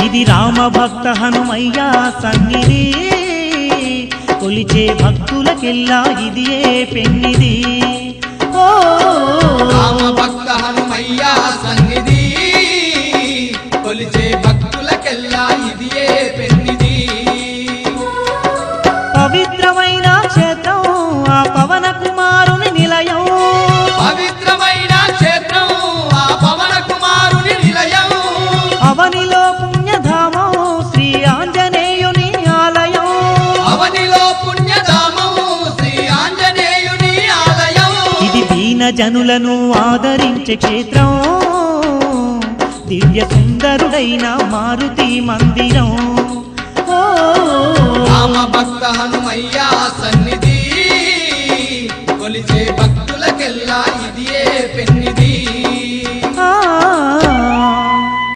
ఇది రామ భక్త హనుమయ్య సన్నిధి కొలిచే భక్తులకెల్లా ఇదియే పెన్నిది ఓ రామ భక్త హనుమయ్య సన్నిధి కొలిచే భక్తులకెల్లా ఇదియే పెన్నిది పవిత్రమైన క్షేత్రం ఆ పవన కుమారుని నిలయం పవిత్రమైన క్షేత్రం ఆ పవన కుమారుని నిలయం అవనిలో పుణ్యధామం శ్రీ ఆంజనేయుని ఆలయం అవనిలో పుణ్యధామం శ్రీ ఆంజనేయుని ఆలయం ఇది దీన జనులను ఆదరించే క్షేత్రం దివ్య సుందరుడైన మారుతి మందిరం ఓ రామ భక్త హనుమయ్య సన్నిధి కొలిచే భక్తులకెల్లా ఇదియే పెన్నిది